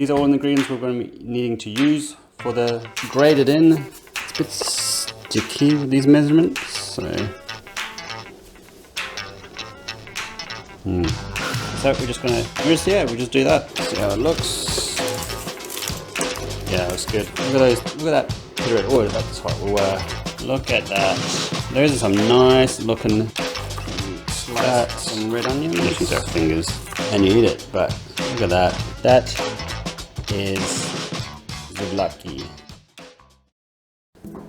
These are all the ingredients we're going to be needing to use for the grated in. It's a bit sticky with these measurements, so. So we're just do that. See how it looks. Yeah, it looks good. Look at that. Oh, that's hot. Look at that. Those are some nice looking some red onions. You use our fingers and you eat it, but look at that. That is souvlaki.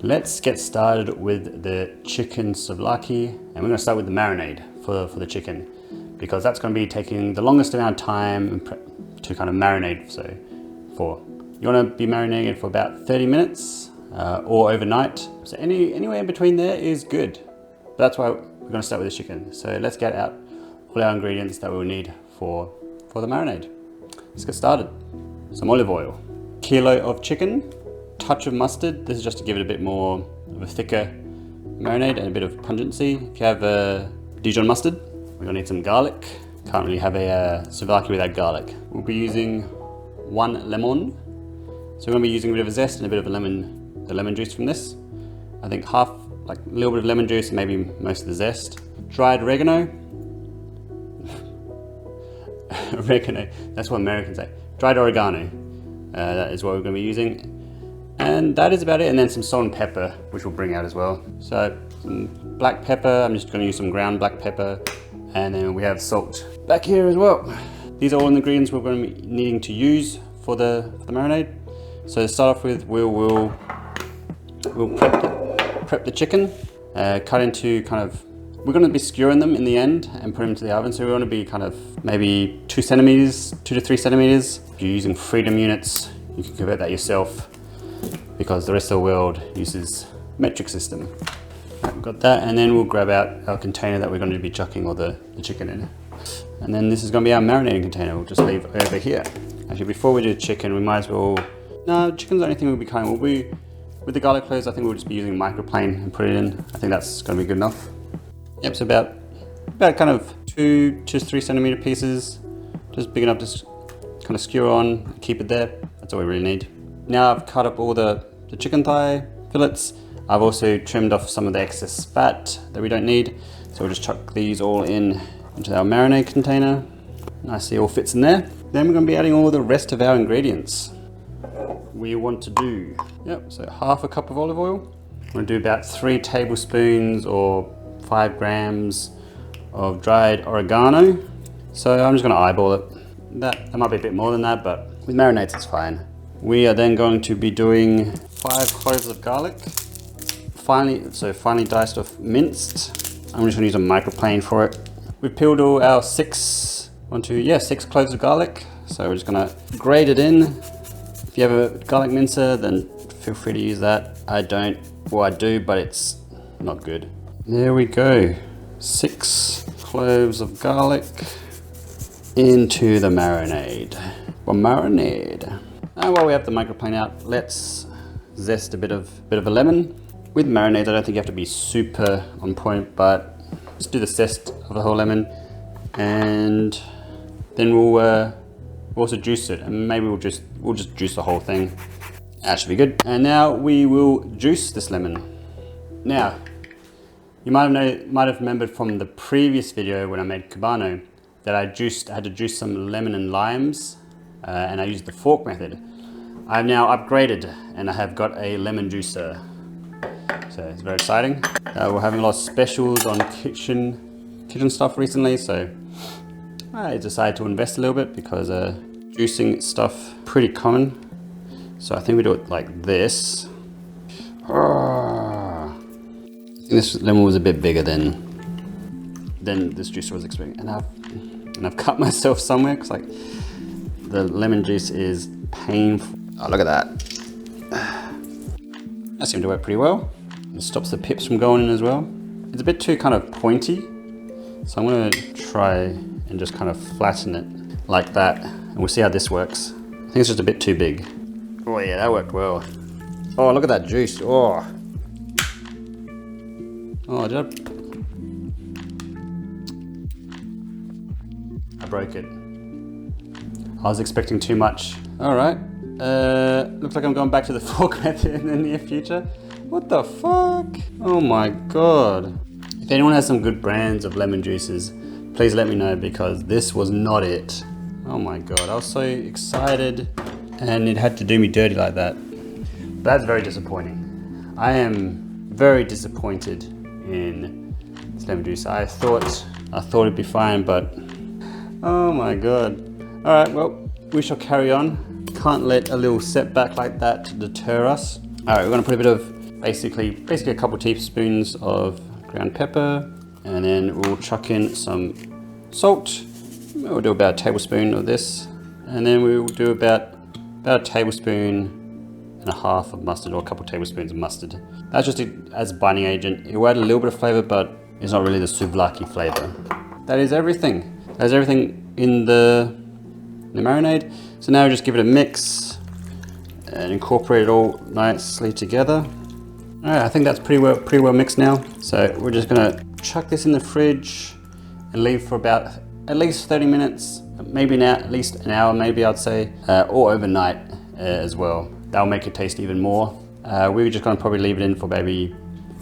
Let's get started with the chicken souvlaki, and we're going to start with the marinade for the chicken, because that's going to be taking the longest amount of time to kind of marinate. So you want to be marinated for about 30 minutes or overnight. So anywhere in between there is good. That's why we're going to start with the chicken. So let's get out all our ingredients that we'll need for the marinade. Let's get started. Some olive oil, kilo of chicken, touch of mustard. This is just to give it a bit more of a thicker marinade and a bit of pungency. If you have Dijon mustard, we're going to need some garlic. Can't really have a souvlaki without garlic. We'll be using 1 lemon. So we're going to be using a bit of a zest and a bit of the lemon juice from this. I think a little bit of lemon juice and maybe most of the zest. Dried oregano. Oregano, that's what Americans say. Dried oregano, that is what we're going to be using. And that is about it. And then some salt and pepper, which we'll bring out as well. So some black pepper, I'm just going to use some ground black pepper. And then we have salt back here as well. These are all the ingredients we're going to be needing to use for the marinade. So to start off with, we'll prep the chicken, cut into we're going to be skewering them in the end and put them into the oven. So we want to be kind of maybe 2 to 3 centimeters. If you're using freedom units, you can convert that yourself, because the rest of the world uses metric system. Right, we've got that, and then we'll grab out our container that we're going to be chucking all the chicken in. And then this is going to be our marinating container. We'll just leave over here. Actually, before we do chicken, we might as well, no, chicken's the only thing with the garlic cloves, I think we'll just be using microplane and put it in. I think that's going to be good enough. Yep, so about kind of 2 to 3 centimeter pieces, just big enough to kind of skewer on, keep it there. That's all we really need. Now I've cut up all the chicken thigh fillets. I've also trimmed off some of the excess fat that we don't need. So we'll just chuck these all into our marinade container. Nicely all fits in there. Then we're going to be adding all the rest of our ingredients. We want to do, so half a cup of olive oil. I'm going to do about 3 tablespoons or 5 grams of dried oregano. So I'm just going to eyeball it. That might be a bit more than that, but with marinades it's fine. We are then going to be doing 5 cloves of garlic. Finely diced off minced. I'm just going to use a microplane for it. We've peeled all our 6 cloves of garlic. So we're just going to grate it in. If you have a garlic mincer, then feel free to use that. I don't, well I do, but it's not good. There we go. 6 cloves of garlic into the marinade. And while we have the microplane out, let's zest a bit of a lemon. With marinades, I don't think you have to be super on point, but just do the zest of the whole lemon, and then we'll also juice it, and maybe we'll just juice the whole thing. That should be good. And now we will juice this lemon. Now, you might have remembered from the previous video when I made Cubano that I had to juice some lemon and limes, and I used the fork method. I've now upgraded and I have got a lemon juicer. So it's very exciting. We're having a lot of specials on kitchen stuff recently, so I decided to invest a little bit because juicing stuff pretty common. So I think we do it like this. I think this lemon was a bit bigger than this juicer was expecting, and I've cut myself somewhere because the lemon juice is painful. Oh, look at that. That seemed to work pretty well. It stops the pips from going in as well. It's a bit too kind of pointy, so I'm going to try and just kind of flatten it like that, and we'll see how this works. I think it's just a bit too big. Oh yeah, that worked well. Oh, look at that juice. Oh, I broke it. I was expecting too much. All right, looks like I'm going back to the fork method in the near future. What the fuck? Oh my God. If anyone has some good brands of lemon juices, please let me know, because this was not it. Oh my God, I was so excited and it had to do me dirty like that. But that's very disappointing. I am very disappointed in this lemon juice. I thought it'd be fine, but oh my God. All right, well, we shall carry on. Can't let a little setback like that deter us. All right, we're gonna put a bit of, basically a couple teaspoons of ground pepper, and then we'll chuck in some salt. We'll do about a tablespoon of this, and then we'll do about a tablespoon and a half of mustard, or a couple tablespoons of mustard. That's just as a binding agent. It will add a little bit of flavor, but it's not really the souvlaki flavor. That is everything. That's everything in the marinade. So now just give it a mix and incorporate it all nicely together. All right, I think that's pretty well mixed now. So we're just gonna chuck this in the fridge and leave for about at least 30 minutes, maybe now at least an hour, maybe I'd say, or overnight as well. That'll make it taste even more. We're just gonna probably leave it in for maybe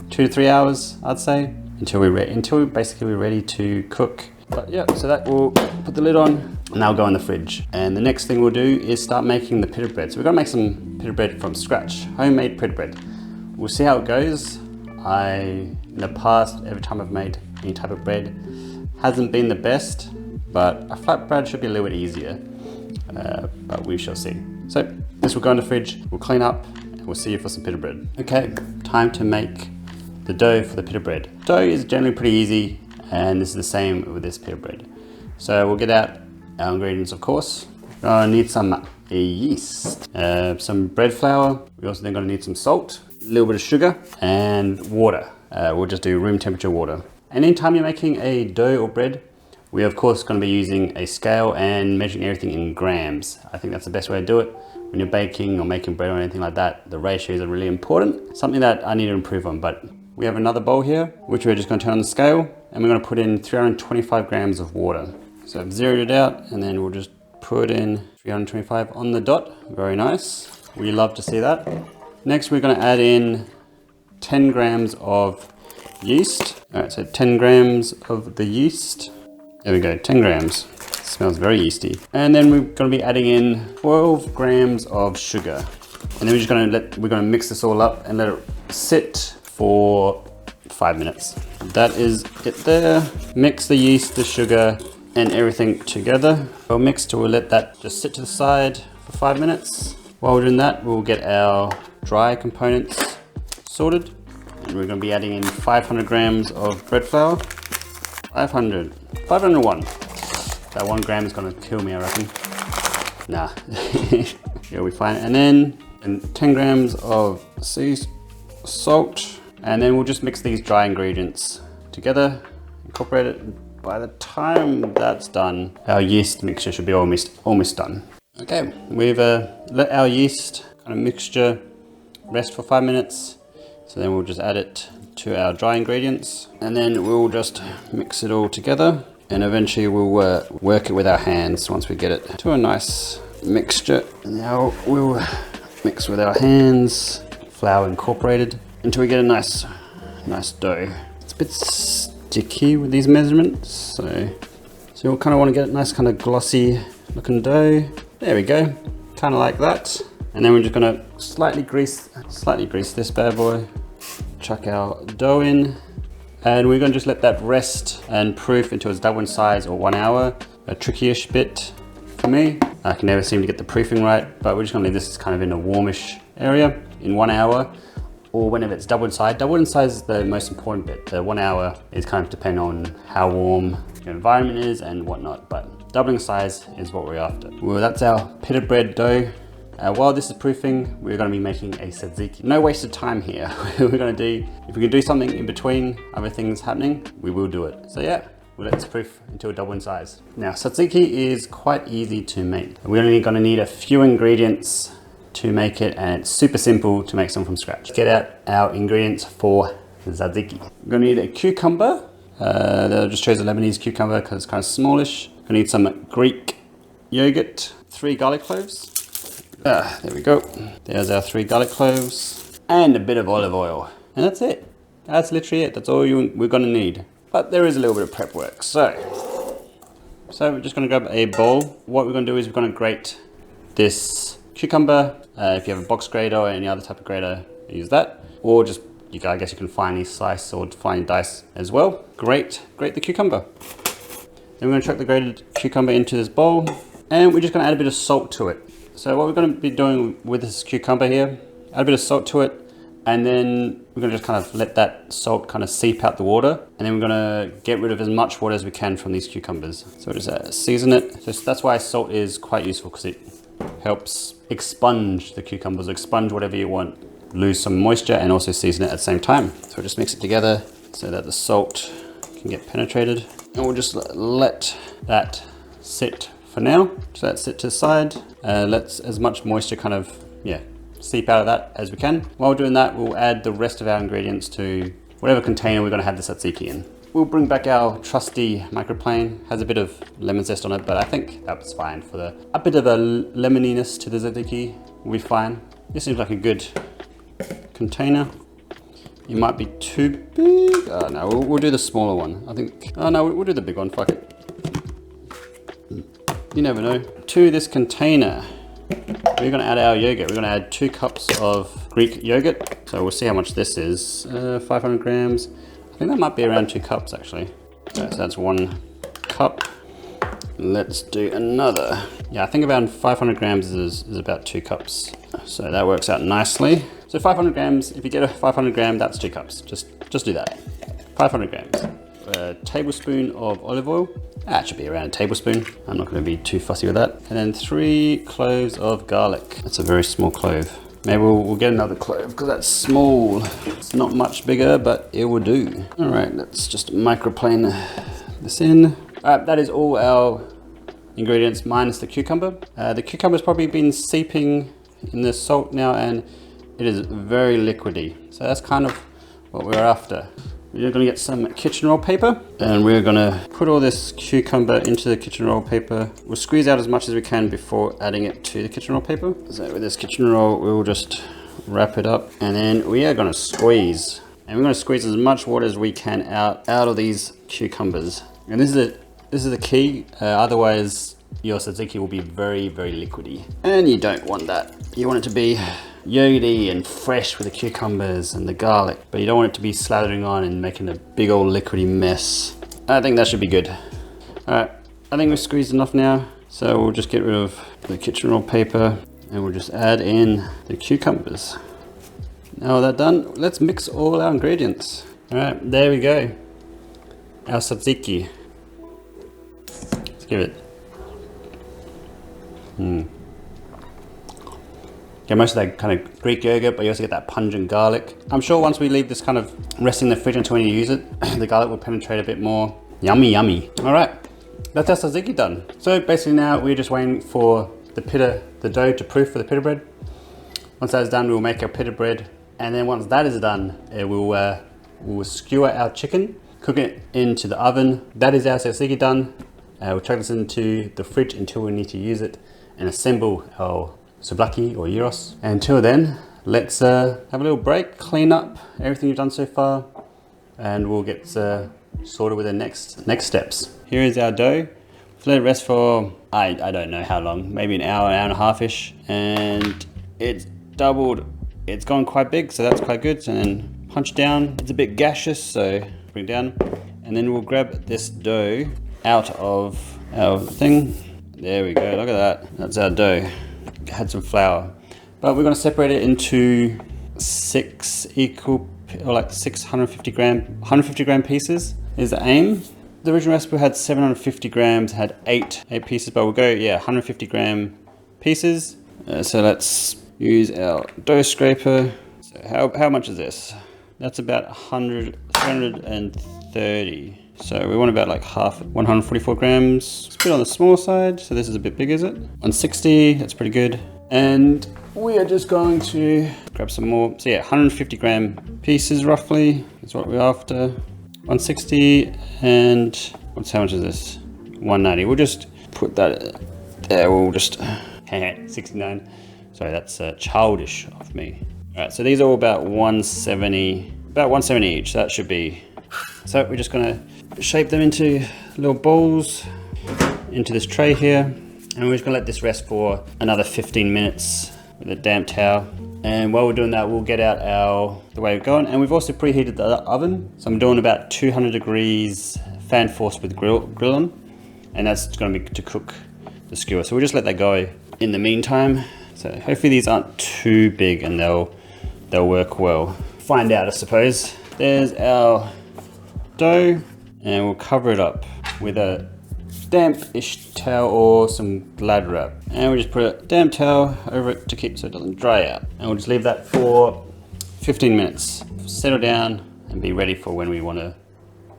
2 to 3 hours, I'd say, until we're basically ready to cook. But yeah, so that will put the lid on and that'll go in the fridge. And the next thing we'll do is start making the pita bread. So we're gonna make some pita bread from scratch, homemade pita bread. We'll see how it goes. In the past, every time I've made any type of bread, hasn't been the best, but a flatbread should be a little bit easier, but we shall see. So this will go in the fridge, we'll clean up, and we'll see you for some pita bread. Okay, time to make the dough for the pita bread. Dough is generally pretty easy, and this is the same with this pita bread. So we'll get out our ingredients, of course. We're gonna need some yeast, some bread flour. We're also then gonna need some salt, a little bit of sugar, and water. We'll just do room temperature water. And anytime you're making a dough or bread, we're of course going to be using a scale and measuring everything in grams. I think that's the best way to do it. When you're baking or making bread or anything like that, the ratios are really important. Something that I need to improve on, but we have another bowl here, which we're just going to turn on the scale, and we're going to put in 325 grams of water. So I've zeroed it out, and then we'll just put in 325 on the dot. Very nice. We love to see that. Next, we're going to add in 10 grams of yeast. All right, so 10 grams of the yeast. There we go, 10 grams. Smells very yeasty. And then we're gonna be adding in 12 grams of sugar. And then we're gonna mix this all up and let it sit for 5 minutes. That is it there. Mix the yeast, the sugar, and everything together. Well mixed, we'll let that just sit to the side for 5 minutes. While we're doing that, we'll get our dry components sorted. And we're going to be adding in 500 grams of bread flour. 501. That 1 gram is going to kill me, I reckon. Nah, it'll be fine. And then 10 grams of sea salt. And then we'll just mix these dry ingredients together, incorporate it. By the time that's done, our yeast mixture should be almost done. Okay, we've let our yeast kind of mixture rest for 5 minutes. So then we'll just add it to our dry ingredients, and then we'll just mix it all together, and eventually we'll work it with our hands once we get it to a nice mixture. And now we'll mix with our hands, flour incorporated, until we get a nice dough. It's a bit sticky with these measurements, so you'll kind of want to get a nice kind of glossy looking dough. There we go, kind of like that. And then we're just gonna slightly grease this bad boy, chuck our dough in, and we're gonna just let that rest and proof until it's double in size, or 1 hour. A tricky-ish bit for me. I can never seem to get the proofing right, but we're just gonna leave this kind of in a warmish area in 1 hour, or whenever it's double in size. Double in size is the most important bit. The 1 hour is kind of depending on how warm your environment is and whatnot, but doubling size is what we're after. Well, that's our pita bread dough. While this is proofing, we're going to be making a tzatziki. No wasted time here. We're going to do, if we can do something in between other things happening, we will do it. So yeah, we'll let this proof until double in size. Now, tzatziki is quite easy to make. We're only going to need a few ingredients to make it, and it's super simple to make some from scratch. Get out our ingredients for tzatziki. We're going to need a cucumber. I just chose a Lebanese cucumber because it's kind of smallish. We're going to need some Greek yogurt, 3 garlic cloves. There we go. There's our 3 garlic cloves. And a bit of olive oil. And that's it. That's literally it. That's all we're going to need. But there is a little bit of prep work. So we're just going to grab a bowl. What we're going to do is we're going to grate this cucumber. If you have a box grater or any other type of grater, use that. Or just, I guess you can finely slice or finely dice as well. Grate the cucumber. Then we're going to chuck the grated cucumber into this bowl. And we're just going to add a bit of salt to it. So what we're going to be doing with this cucumber here, add a bit of salt to it. And then we're going to just kind of let that salt kind of seep out the water. And then we're going to get rid of as much water as we can from these cucumbers. So just season it. So that's why salt is quite useful, because it helps expunge the cucumbers, expunge whatever you want. Lose some moisture and also season it at the same time. So just mix it together so that the salt can get penetrated. And we'll just let that sit for now. So that sit to the side. Let as much moisture kind of, seep out of that as we can. While doing that, we'll add the rest of our ingredients to whatever container we're going to have the tzatziki in. We'll bring back our trusty microplane. Has a bit of lemon zest on it, but I think that's fine for a bit of a lemoniness to the tzatziki will be fine. This seems like a good container. It might be too big. Oh no, we'll do the smaller one. I think, oh no, we'll do the big one, fuck it. You never know. To this container, we're going to add our yogurt. We're going to add 2 cups of Greek yogurt. So we'll see how much this is. 500 grams. I think that might be around 2 cups actually. So that's 1 cup. Let's do another. Yeah, I think around 500 grams is about 2 cups. So that works out nicely. So 500 grams, if you get a 500 gram, that's 2 cups. Just do that. 500 grams. A tablespoon of olive oil. That should be around a tablespoon. I'm not going to be too fussy with that. And then 3 cloves of garlic. That's a very small clove. Maybe we'll get another clove because that's small. It's not much bigger, but it will do. All right, let's just microplane this in. All right, that is all our ingredients minus the cucumber. The cucumber's probably been seeping in the salt now, and it is very liquidy. So that's kind of what we're after. We're going to get some kitchen roll paper, and we're going to put all this cucumber into the kitchen roll paper. We'll squeeze out as much as we can before adding it to the kitchen roll paper. So with this kitchen roll, we'll just wrap it up, and then we are going to squeeze. And we're going to squeeze as much water as we can out of these cucumbers. And this is the key. Otherwise, your tzatziki will be very, very liquidy. And you don't want that. You want it to be yogurty and fresh with the cucumbers and the garlic, but you don't want it to be slathering on and making a big old liquidy mess. I think that should be good. All right, I think we've squeezed enough now. So we'll just get rid of the kitchen roll paper and we'll just add in the cucumbers. Now that done, let's mix all our ingredients. All right, there we go. Our tzatziki. Let's give it. Get most of that kind of Greek yogurt, but you also get that pungent garlic. I'm sure once we leave this kind of rest in the fridge until when you use it, the garlic will penetrate a bit more. Yummy, yummy. All right, that's our tzatziki done. So basically now we're just waiting for the pita, the dough to proof for the pita bread. Once that is done, we'll make our pita bread. And then once that is done, we'll skewer our chicken, cook it into the oven. That is our tzatziki done. We'll chuck this into the fridge until we need to use it and assemble our souvlaki or gyros. And until then, let's have a little break, clean up everything you've done so far, and we'll get sorted with the next steps. Here is our dough. Let it rest for, I don't know how long, maybe an hour and a half-ish, and it's doubled. It's gone quite big, so that's quite good. And then punch down. It's a bit gaseous, so bring it down. And then we'll grab this dough out of our thing. There we go, look at that. That's our dough. Had some flour, but we're going to separate it into 6 equal, or like 650 gram pieces is the aim. The original recipe had 750 grams, had 8 pieces, but we'll go 150 gram pieces. So let's use our dough scraper. So how much is this? That's about 330. So we want about like half, 144 grams. It's a bit on the small side, so this is a bit big, is it? 160, that's pretty good. And we are just going to grab some more. So 150 gram pieces roughly is what we're after. 160 and how much is this? 190. We'll just put that Yeah, we'll just 69. Sorry, that's childish of me. All right, so these are all about 170 each. So that should be. So we're just gonna shape them into little balls into this tray here, and we're just gonna let this rest for another 15 minutes with a damp towel. And while we're doing that, we'll get out the way we're going. And we've also preheated the oven. So I'm doing about 200 degrees fan force with grill on, and that's going to be to cook the skewer. So we'll just let that go in the meantime. So hopefully these aren't too big and they'll work well. Find out, I suppose. There's our dough, and we'll cover it up with a damp-ish towel or some Glad wrap, and we'll just put a damp towel over it to keep so it doesn't dry out, and we'll just leave that for 15 minutes, settle down and be ready for when we want to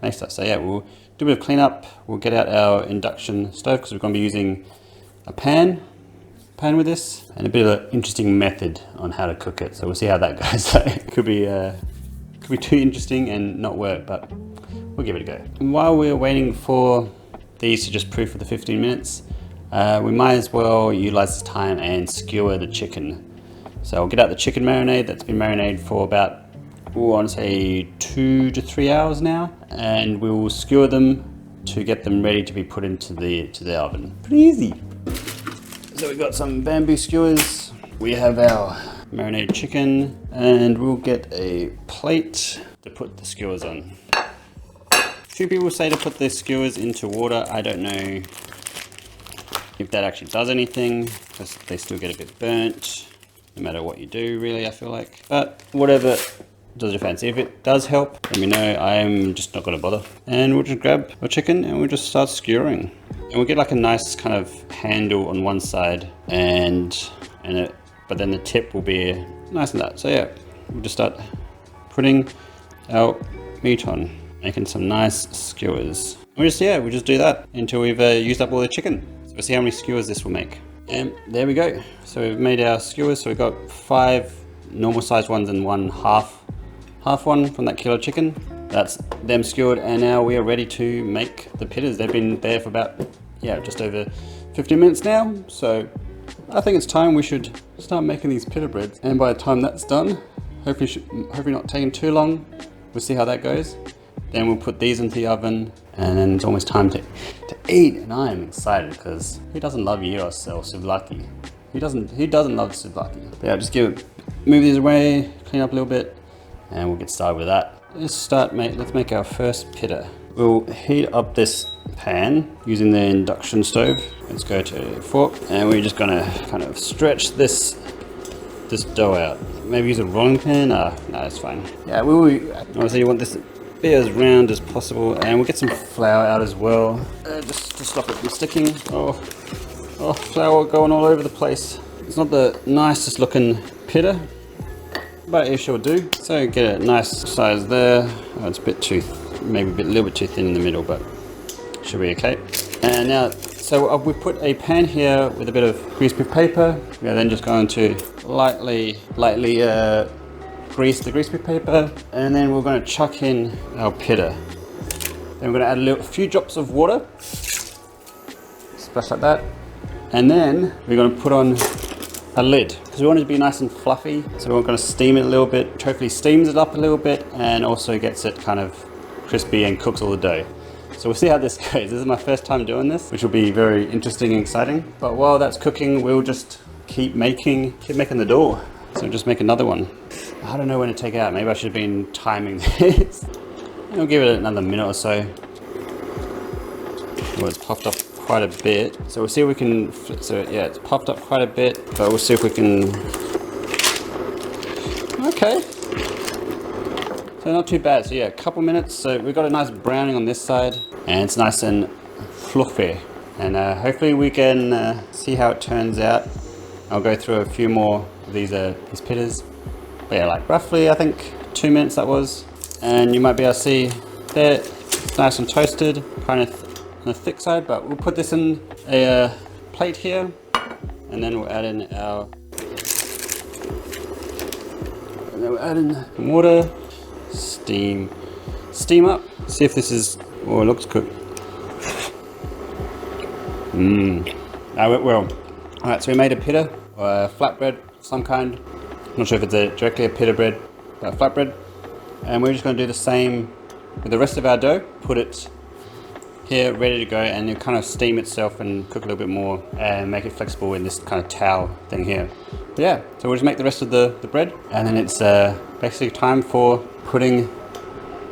make stuff. So yeah, we'll do a bit of cleanup. We'll get out our induction stove because we're going to be using a pan with this, and a bit of an interesting method on how to cook it, so we'll see how that goes. So it could be too interesting and not work, but we'll give it a go. And while we're waiting for these to just proof for the 15 minutes, we might as well utilize this time and skewer the chicken. So I'll get out the chicken marinade that's been marinated for about, I want to say 2 to 3 hours now, and we will skewer them to get them ready to be put into the oven. Pretty easy. So we've got some bamboo skewers. We have our marinated chicken, and we'll get a plate to put the skewers on. Few people say to put the skewers into water. I don't know if that actually does anything, because they still get a bit burnt, no matter what you do, really, I feel like. But whatever does your fancy. If it does help, let me know. I'm just not going to bother. And we'll just grab our chicken and we'll just start skewering. And we'll get like a nice kind of handle on one side, but then the tip will be nice and that. So yeah, we'll just start putting our meat on, making some nice skewers. We'll just do that until we've used up all the chicken. So we'll see how many skewers this will make. And there we go. So we've made our skewers. So we've got 5 normal sized ones and 1 half one from that kilo chicken. That's them skewered, and now we are ready to make the pitas. They've been there for about, just over 15 minutes now. So I think it's time we should start making these pita breads. And by the time that's done, hopefully not taking too long. We'll see how that goes. Then we'll put these into the oven, and then it's almost time to eat. And I am excited because who doesn't love gyros or souvlaki? Who doesn't love souvlaki? Yeah, just move these away, clean up a little bit, and we'll get started with that. Let's make our first pita. We'll heat up this pan using the induction stove. Let's go to fork, and we're just gonna kind of stretch this dough out. Maybe use a rolling pin. No, it's fine. Yeah, obviously you want this to be as round as possible, and we'll get some flour out as well, just to stop it from sticking. Oh, flour going all over the place. It's not the nicest looking pita, but it sure do. So get a nice size there. Oh, it's a bit maybe a little bit too thin in the middle, but should be okay. And now, so we put a pan here with a bit of greaseproof paper. We are then just going to lightly grease the greaseproof paper, and then we're going to chuck in our pita. Then we're going to add a few drops of water, splash like that, and then we're going to put on a lid because we want it to be nice and fluffy. So we're going to steam it a little bit. Hopefully steams it up a little bit and also gets it kind of crispy and cooks all the dough. So we'll see how this goes. This is my first time doing this, which will be very interesting and exciting. But while that's cooking, we'll just keep making the dough. So just make another one. I don't know when to take it out. Maybe I should have been timing this. We'll give it another minute or so. Well, it's puffed up quite a bit. So we'll see if we can, it's puffed up quite a bit, but we'll see if we can, okay. So not too bad. So yeah, a couple minutes. So we've got a nice browning on this side, and it's nice and fluffy. And hopefully we can see how it turns out. I'll go through a few more of these pitas. But yeah, like roughly, I think 2 minutes that was. And you might be able to see there, it's nice and toasted, kind of on the thick side. But we'll put this in a plate here, and then we'll add in water, steam up. See if this is, it looks good. Well, all right, so we made a pita, or a flatbread of some kind. I'm not sure if it's directly a pita bread, but a flatbread. And we're just going to do the same with the rest of our dough. Put it here, ready to go, and you kind of steam itself and cook a little bit more and make it flexible in this kind of towel thing here. But yeah, so we'll just make the rest of the bread, and then it's basically time for putting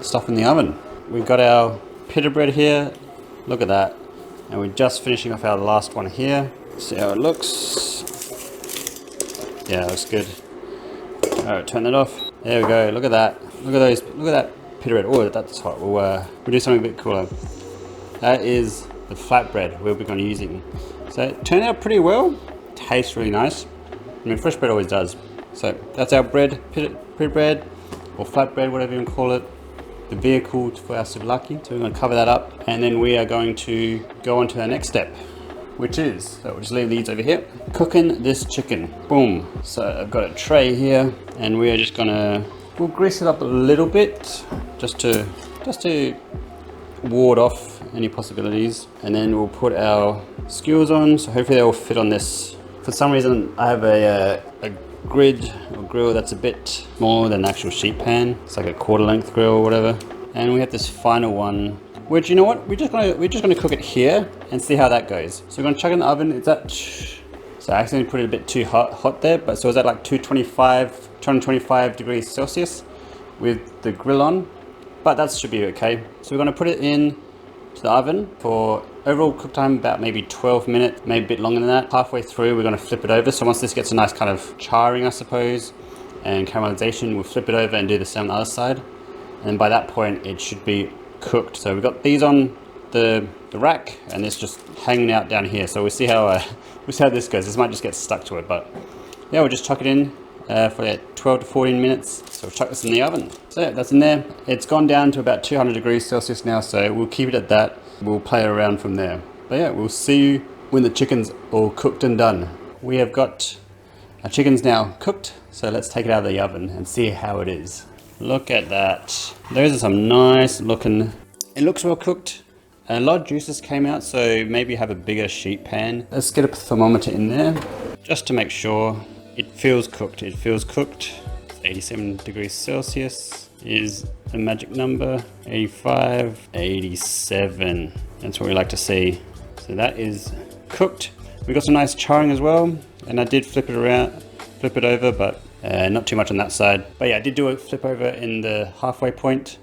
stuff in the oven. We've got our pita bread here, look at that, and we're just finishing off our last one here. See how it looks. Yeah, looks good. Alright, turn that off. There we go, look at that. Look at that pita bread. Oh, that's hot. We'll do something a bit cooler. That is the flatbread we'll be going to be using. So it turned out pretty well. Tastes really nice. I mean, fresh bread always does. So that's our bread, pita bread, or flatbread, whatever you want to call it. The vehicle for our souvlaki. So we're going to cover that up, and then we are going to go on to our next step, which is, so we'll just leave these over here. Cooking this chicken. Boom. So I've got a tray here, and we are just gonna, we'll grease it up a little bit, just to ward off any possibilities. And then we'll put our skewers on, so hopefully they will fit on this. For some reason, I have a grid or grill that's a bit smaller than an actual sheet pan. It's like a quarter length grill or whatever. And we have this final one, which, you know what, we're just gonna cook it here and see how that goes. So we're gonna chuck it in the oven. It's at, so I accidentally put it a bit too hot there, but so it's at like 225 degrees Celsius with the grill on, but that should be okay. So we're gonna put it in to the oven for overall cook time about maybe 12 minutes, maybe a bit longer than that. Halfway through, we're gonna flip it over. So once this gets a nice kind of charring, I suppose, and caramelization, we'll flip it over and do the same on the other side. And by that point, it should be cooked. So we've got these on the rack, and it's just hanging out down here. So we'll see how this goes. This might just get stuck to it, but yeah, we'll just chuck it in for 12 to 14 minutes. So we'll chuck this in the oven. So yeah, that's in there. It's gone down to about 200 degrees Celsius now, so we'll keep it at that. We'll play around from there. But yeah, we'll see you when the chicken's all cooked and done. We have got our chickens now cooked, so let's take it out of the oven and see how it is. Look at that. Those are some nice looking, it looks well cooked. A lot of juices came out, so maybe have a bigger sheet pan. Let's get a thermometer in there just to make sure it feels cooked. It feels cooked. 87 degrees Celsius is the magic number. 85, 87. That's what we like to see. So that is cooked. We got some nice charring as well, and I did flip it over, but not too much on that side. But yeah, I did do a flip over in the halfway point.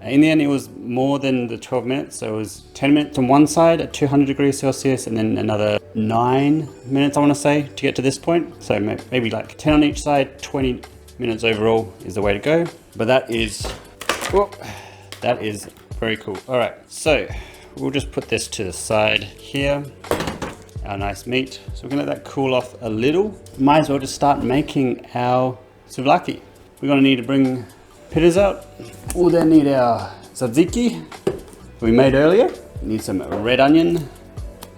In the end, it was more than the 12 minutes. So it was 10 minutes on one side at 200 degrees Celsius, and then another 9 minutes, I want to say, to get to this point. So maybe like 10 on each side, 20 minutes overall is the way to go. But that is very cool. All right, so we'll just put this to the side here. Our nice meat. So we're gonna let that cool off a little. Might as well just start making our souvlaki. We're gonna need to bring Pitas out. We'll then need our tzatziki we made earlier. We need some red onion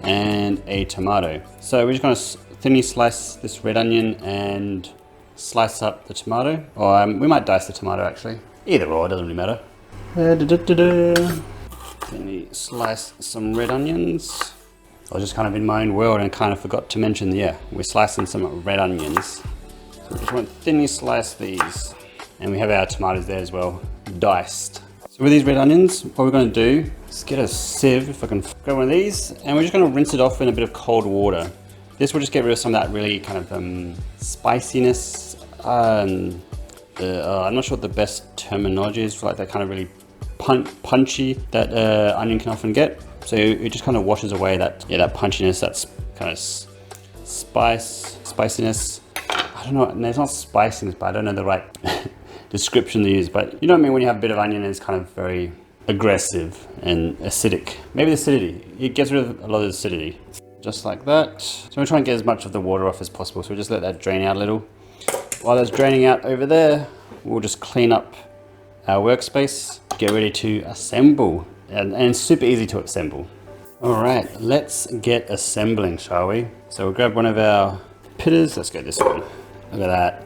and a tomato. So we're just gonna thinly slice this red onion and slice up the tomato. Or we might dice the tomato actually. Either or, it doesn't really matter. Thinly slice some red onions. I was just kind of in my own world and kind of forgot to mention, yeah, we're slicing some red onions. So we just want to thinly slice these. And we have our tomatoes there as well, diced. So with these red onions, what we're going to do is get a sieve, if I can grab one of these, and we're just going to rinse it off in a bit of cold water. This will just get rid of some of that really kind of spiciness. I'm not sure what the best terminology is for like that kind of really punchy that onion can often get. So it just kind of washes away that punchiness, that kind of spiciness. I don't know, it's not spiciness, but I don't know the right description to use, but you know what I mean when you have a bit of onion and it's kind of very aggressive and acidic. Maybe the acidity, it gets rid of a lot of the acidity. Just like that. So we're trying to get as much of the water off as possible, so we'll just let that drain out a little. While that's draining out over there, we'll just clean up our workspace, get ready to assemble, and it's super easy to assemble. All right, let's get assembling, shall we? So we'll grab one of our Pitas, let's go this one. Look at that,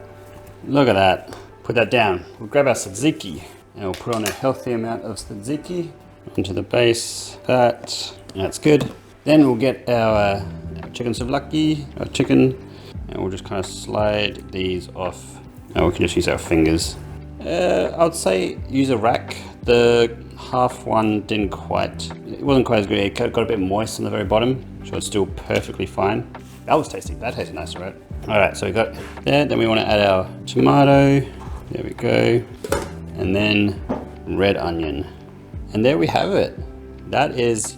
look at that. Put that down. We'll grab our tzatziki and we'll put on a healthy amount of tzatziki onto the base. That's good. Then we'll get our chicken souvlaki, or chicken, and we'll just kind of slide these off. And we can just use our fingers. I would say use a rack. The half one didn't quite, it wasn't quite as good. It got a bit moist on the very bottom, so it's still perfectly fine. That was tasty. That tasted nice, right? All right, so we got there. Then we want to add our tomato. There we go. And then red onion. And there we have it. That is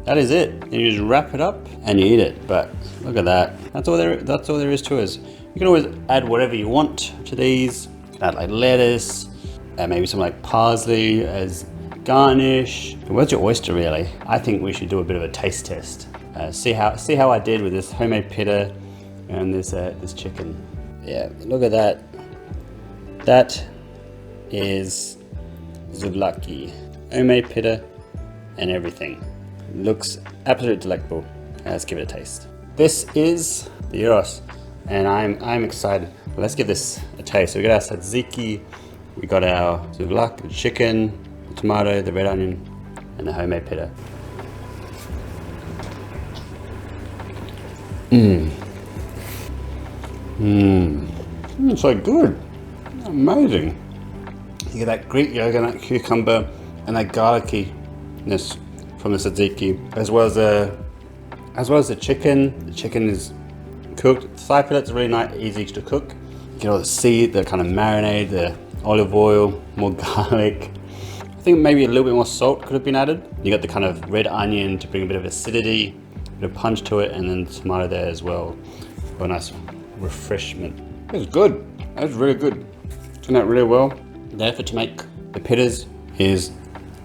it. And you just wrap it up and you eat it. But look at that. That's all there is to it. You can always add whatever you want to these. Add like lettuce, and maybe some like parsley as garnish. Where's your oyster really? I think we should do a bit of a taste test. See how I did with this homemade pita and this chicken. Yeah, look at that. That is souvlaki, homemade pita and everything. Looks absolutely delectable. Let's give it a taste. This is the gyros, and I'm excited. Let's give this a taste. So we got our tzatziki, we got our souvlaki, the chicken, the tomato, the red onion, and the homemade pita. It's so good. Amazing. You get that Greek yogurt, that cucumber, and that garlickiness from the tzatziki, as well as the chicken. The chicken is cooked. The thigh fillet's really nice, easy to cook. You get all the seed, the kind of marinade, the olive oil, more garlic. I think maybe a little bit more salt could have been added. You got the kind of red onion to bring a bit of acidity, a bit of punch to it, and then tomato there as well for a nice refreshment. It was good. That was really good. Turned out really well. The effort to make the pitas is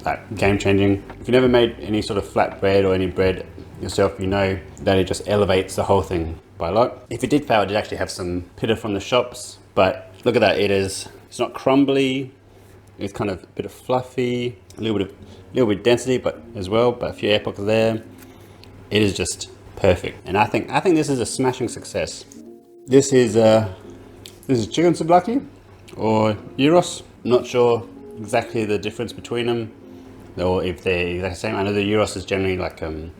like game changing. If you've never made any sort of flat bread or any bread yourself, you know that it just elevates the whole thing by a lot. If it did fail, it did actually have some pita from the shops, but look at that. It's not crumbly. It's kind of a bit of fluffy, a little bit density, but as well, but a few air pockets there. It is just perfect, and I think this is a smashing success. This is chicken souvlaki or gyros. I'm not sure exactly the difference between them, or if they're exactly the same. I know the gyros is generally like on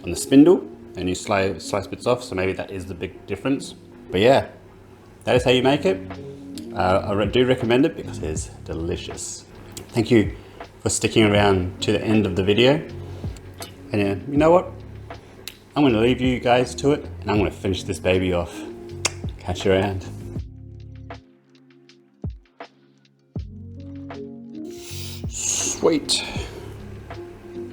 the spindle, and you slice bits off, so maybe that is the big difference. But yeah, that is how you make it. I do recommend it because it is delicious. Thank you for sticking around to the end of the video. And you know what? I'm going to leave you guys to it, and I'm going to finish this baby off. Catch you around. Sweet.